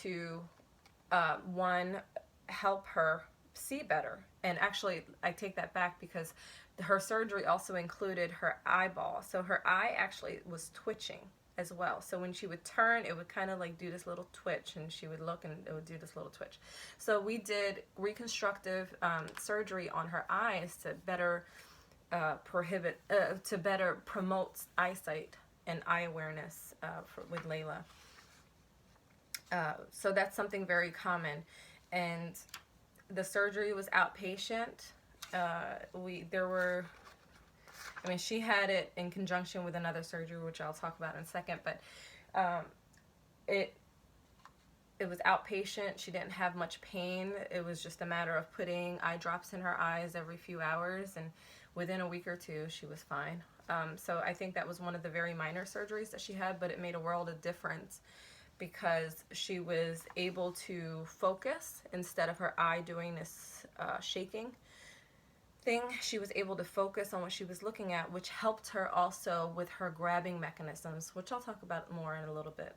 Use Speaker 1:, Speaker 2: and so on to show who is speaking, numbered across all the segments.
Speaker 1: to, one, help her see better. And actually, I take that back because her surgery also included her eyeball. So her eye actually was twitching as well. So when she would turn, it would kind of like do this little twitch, and she would look and it would do this little twitch. So we did reconstructive surgery on her eyes to better to better promote eyesight and eye awareness with Layla. So that's something very common. And the surgery was outpatient. She had it in conjunction with another surgery, which I'll talk about in a second, but it was outpatient. She didn't have much pain. It was just a matter of putting eye drops in her eyes every few hours, and within a week or two, she was fine. So I think that was one of the very minor surgeries that she had, but it made a world of difference because she was able to focus instead of her eye doing this shaking thing. She was able to focus on what she was looking at, which helped her also with her grabbing mechanisms, which I'll talk about more in a little bit.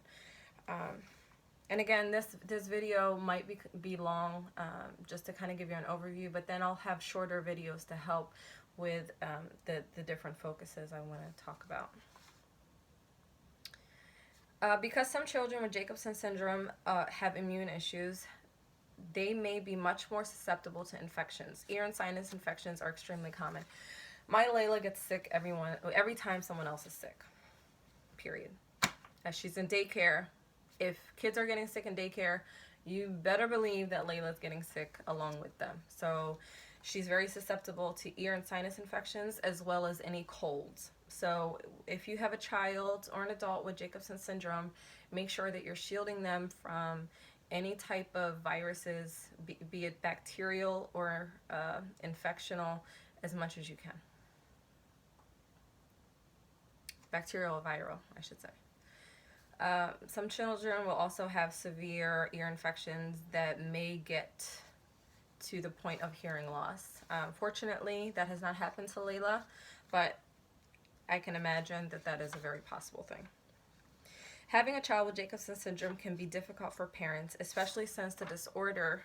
Speaker 1: And again, this video might be long, just to kind of give you an overview, but then I'll have shorter videos to help with the different focuses I want to talk about. Because some children with Jacobsen syndrome have immune issues, they may be much more susceptible to infections. Ear and sinus infections are extremely common. My Layla gets sick every time someone else is sick, period. As she's in daycare, if kids are getting sick in daycare, you better believe that Layla's getting sick along with them. So she's very susceptible to ear and sinus infections as well as any colds. So if you have a child or an adult with Jacobsen syndrome, make sure that you're shielding them from any type of viruses, be it bacterial or infectional, as much as you can. Bacterial or viral, I should say. Some children will also have severe ear infections that may get to the point of hearing loss. Fortunately, that has not happened to Layla, but I can imagine that that is a very possible thing. Having a child with Jacobsen syndrome can be difficult for parents, especially since the disorder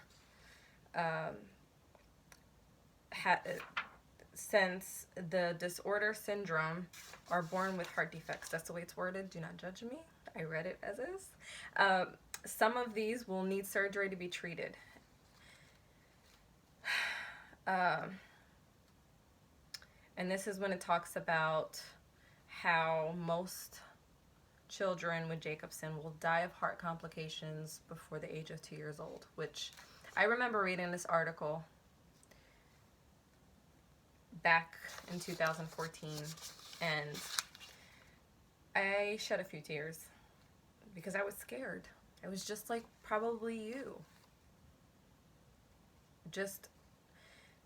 Speaker 1: syndrome are born with heart defects. That's the way it's worded. Do not judge me. I read it as is. Some of these will need surgery to be treated. And this is when it talks about how most children with Jacobsen will die of heart complications before the age of 2 years old, which I remember reading this article back in 2014, and I shed a few tears because I was scared. I was just like probably you. Just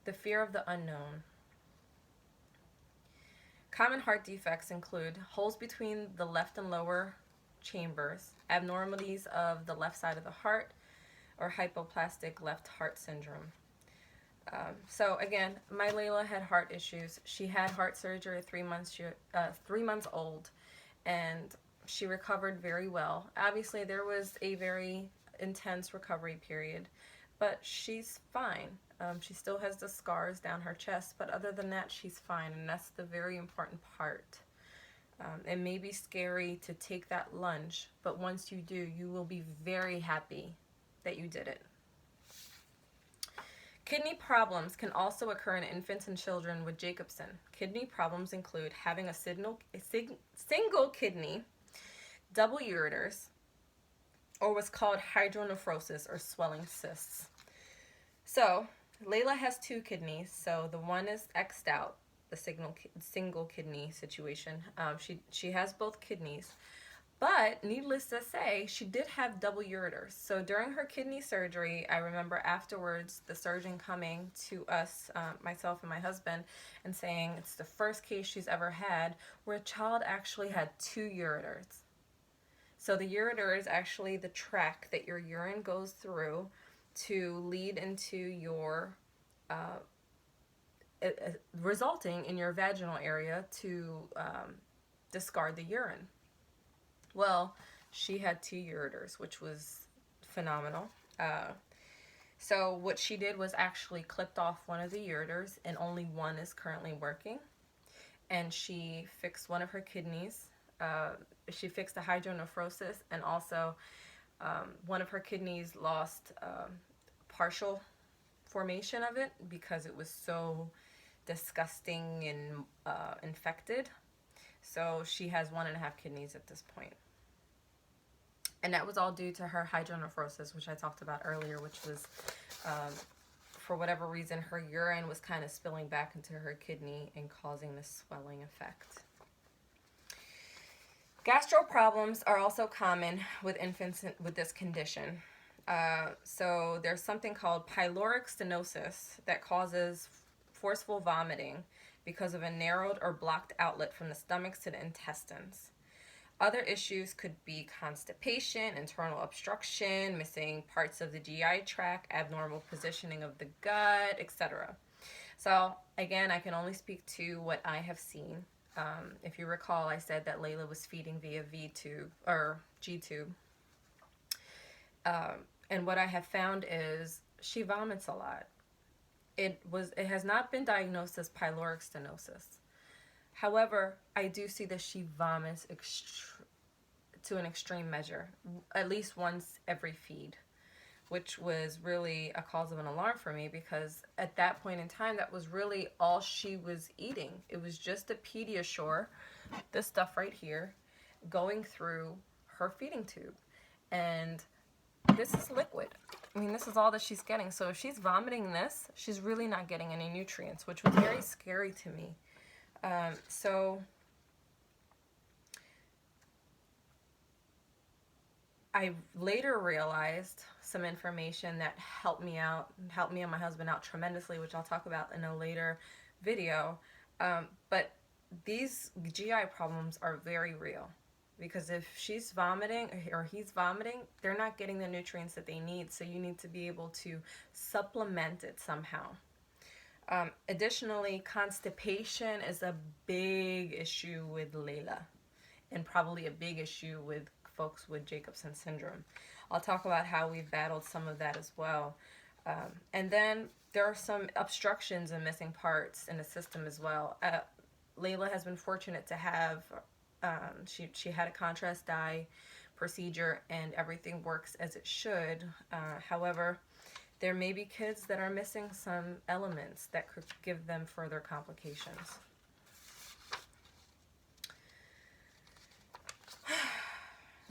Speaker 1: the fear of the unknown. Common heart defects include holes between the left and lower chambers, abnormalities of the left side of the heart, or hypoplastic left heart syndrome. So again, my Layla had heart issues. She had heart surgery at 3 months old, and she recovered very well. Obviously, there was a very intense recovery period, but she's fine. She still has the scars down her chest, but other than that, she's fine, and that's the very important part. It may be scary to take that lunge, but once you do, you will be very happy that you did it. Kidney problems can also occur in infants and children with Jacobsen. Kidney problems include having a single kidney, double ureters, or what's called hydronephrosis or swelling cysts. So Layla has 2 kidneys, so the one is X'd out, the single kidney situation. She has both kidneys, but needless to say, she did have double ureters. So during her kidney surgery, I remember afterwards the surgeon coming to us, myself and my husband, and saying it's the first case she's ever had where a child actually had 2 ureters. So the ureter is actually the tract that your urine goes through to lead into your, resulting in your vaginal area to discard the urine. Well, she had 2 ureters, which was phenomenal. Uh, so what she did was actually clipped off one of the ureters, and only one is currently working. And she fixed one of her kidneys. Uh, she fixed the hydronephrosis, and also one of her kidneys lost partial formation of it because it was so disgusting and infected. So she has 1.5 kidneys at this point. And that was all due to her hydronephrosis, which I talked about earlier, which was for whatever reason, her urine was kind of spilling back into her kidney and causing this swelling effect. Gastro problems are also common with infants with this condition. So there's something called pyloric stenosis that causes forceful vomiting because of a narrowed or blocked outlet from the stomach to the intestines. Other issues could be constipation, internal obstruction, missing parts of the GI tract, abnormal positioning of the gut, etc. So again, I can only speak to what I have seen. If you recall, I said that Layla was feeding via V-tube or G-tube. And what I have found is she vomits a lot. It has not been diagnosed as pyloric stenosis. However, I do see that she vomits to an extreme measure, at least once every feed, which was really a cause of an alarm for me because at that point in time, that was really all she was eating. It was just a Pediasure, this stuff right here, going through her feeding tube. And this is liquid. I mean, this is all that she's getting. So if she's vomiting this, she's really not getting any nutrients, which was very scary to me. So I later realized some information that helped me and my husband out tremendously, which I'll talk about in a later video. But these GI problems are very real because if she's vomiting or he's vomiting, they're not getting the nutrients that they need. So you need to be able to supplement it somehow. Additionally, constipation is a big issue with Layla and probably a big issue with folks with Jacobsen syndrome. I'll talk about how we've battled some of that as well. And then there are some obstructions and missing parts in the system as well. Layla has been fortunate to have, she had a contrast dye procedure and everything works as it should. However, there may be kids that are missing some elements that could give them further complications.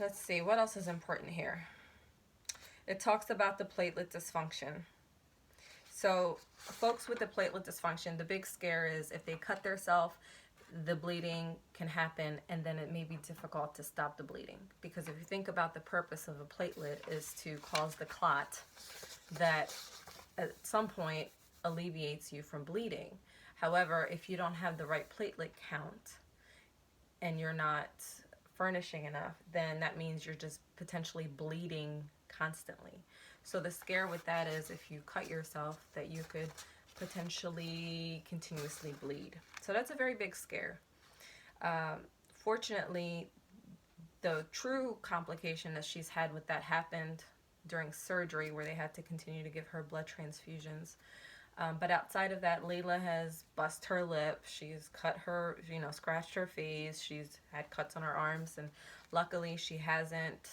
Speaker 1: Let's see, what else is important here? It talks about the platelet dysfunction. So folks with the platelet dysfunction, the big scare is if they cut themselves, the bleeding can happen and then it may be difficult to stop the bleeding. Because if you think about the purpose of a platelet is to cause the clot that at some point alleviates you from bleeding. However, if you don't have the right platelet count and you're not furnishing enough, then that means you're just potentially bleeding constantly. So the scare with that is if you cut yourself that you could potentially continuously bleed. So that's a very big scare. Fortunately, the true complication that she's had with that happened during surgery where they had to continue to give her blood transfusions. But outside of that, Layla has bust her lip. She's cut her, scratched her face. She's had cuts on her arms. And luckily, she hasn't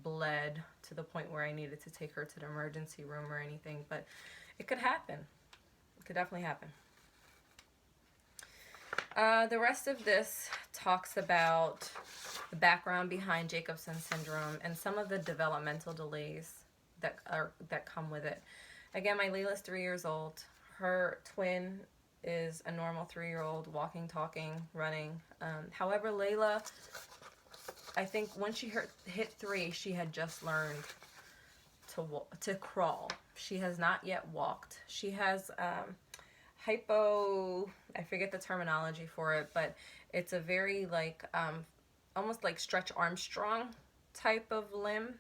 Speaker 1: bled to the point where I needed to take her to the emergency room or anything. But it could happen. It could definitely happen. The rest of this talks about the background behind Jacobsen syndrome and some of the developmental delays that come with it. Again, my Layla's 3 years old. Her twin is a normal 3-year-old, walking, talking, running. However, Layla, I think when she hit 3, she had just learned to crawl. She has not yet walked. She has I forget the terminology for it, but it's a very almost like Stretch Armstrong type of limb.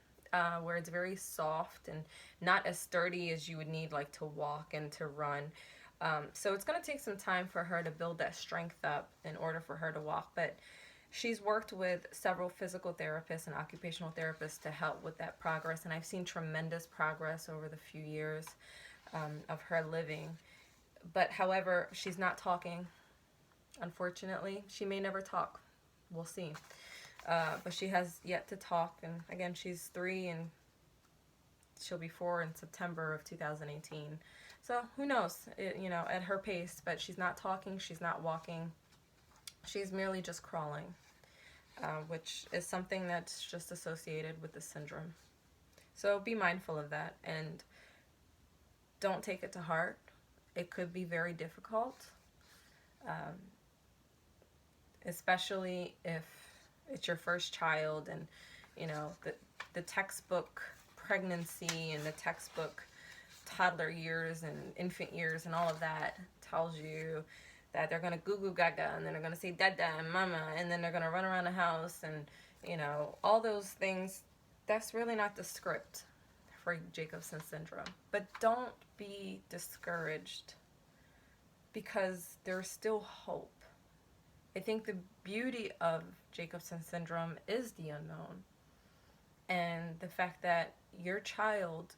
Speaker 1: Where it's very soft and not as sturdy as you would need to walk and to run. So it's going to take some time for her to build that strength up in order for her to walk. But She's worked with several physical therapists and occupational therapists to help with that progress, and I've seen tremendous progress over the few years of her living. But however, she's not talking. Unfortunately, she may never talk. We'll see. But she has yet to talk, and again, she's 3, and she'll be 4 in September of 2018. So who knows? At her pace. But she's not talking. She's not walking. She's merely just crawling, which is something that's just associated with the syndrome. So be mindful of that and don't take it to heart. It could be very difficult, um, especially if it's your first child, and the textbook pregnancy and the textbook toddler years and infant years and all of that tells you that they're going to goo goo gaga, and then they're going to say dada and mama, and then they're going to run around the house, and all those things. That's really not the script for Jacobsen syndrome. But don't be discouraged, because there's still hope. I think the beauty of Jacobsen syndrome is the unknown, and the fact that your child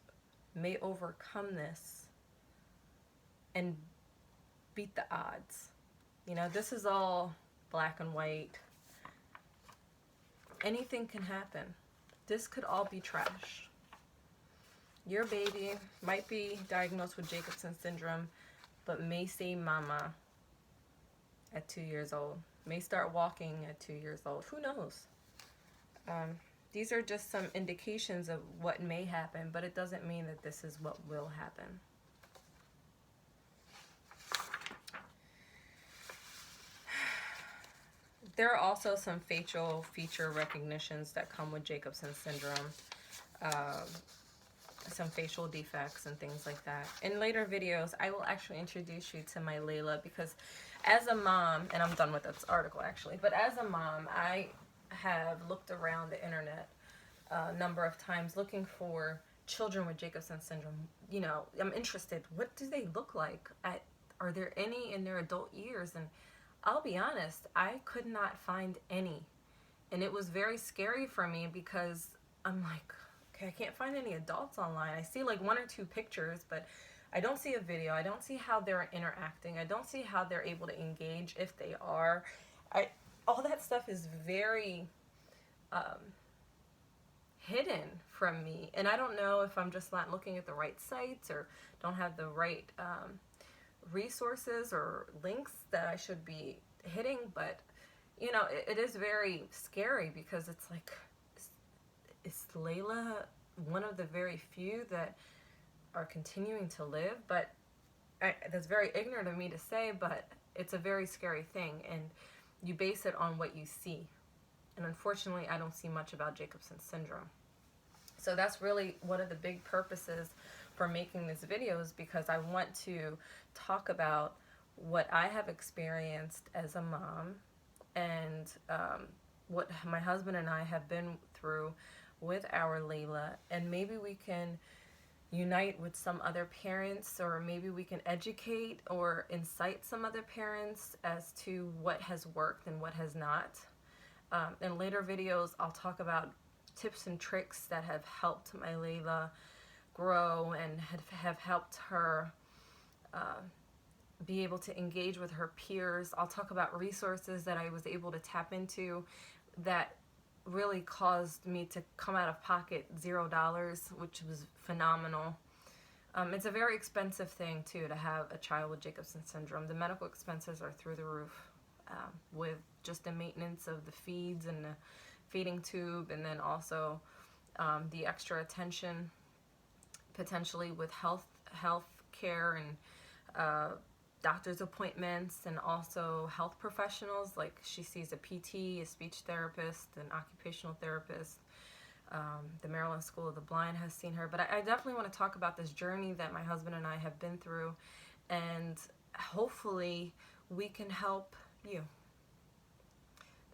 Speaker 1: may overcome this and beat the odds. This is all black and white. Anything can happen. This could all be trash. Your baby might be diagnosed with Jacobsen syndrome, but may say mama at 2 years old. May start walking at 2 years old. Who knows? These are just some indications of what may happen, but it doesn't mean that this is what will happen. There are also some facial feature recognitions that come with Jacobsen syndrome. Some facial defects and things like that. In later videos, I will actually introduce you to my Layla, because as a mom, and I'm done with this article actually, but as a mom, I have looked around the internet a number of times looking for children with Jacobsen syndrome. I'm interested. What do they look like? Are there any in their adult years? And I'll be honest, I could not find any. And it was very scary for me, because I'm like, okay, I can't find any adults online. I see like 1 or 2 pictures, but I don't see a video. I don't see how they're interacting. I don't see how they're able to engage, if they are. All that stuff is very hidden from me. And I don't know if I'm just not looking at the right sites, or don't have the right resources or links that I should be hitting. But, it is very scary, because it's like, is Layla one of the very few that are continuing to live? But that's very ignorant of me to say, but it's a very scary thing, and you base it on what you see. And unfortunately, I don't see much about Jacobsen syndrome. So that's really one of the big purposes for making this video, is because I want to talk about what I have experienced as a mom, and what my husband and I have been through with our Layla, and maybe we can unite with some other parents, or maybe we can educate or incite some other parents as to what has worked and what has not. In later videos, I'll talk about tips and tricks that have helped my Layla grow and have helped her be able to engage with her peers. I'll talk about resources that I was able to tap into that really caused me to come out of pocket $0, which was phenomenal. It's a very expensive thing too to have a child with Jacobsen syndrome. The medical expenses are through the roof, with just the maintenance of the feeds and the feeding tube, and then also the extra attention potentially with health care and doctor's appointments, and also health professionals. Like, she sees a PT, a speech therapist, an occupational therapist. The Maryland School of the Blind has seen her. But I definitely want to talk about this journey that my husband and I have been through, and hopefully we can help you.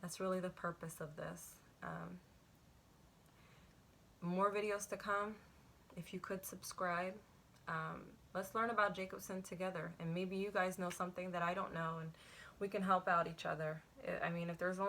Speaker 1: That's really the purpose of this. More videos to come. If you could subscribe. Let's learn about Jacobsen together, and maybe you guys know something that I don't know, and we can help out each other. I mean, if there's only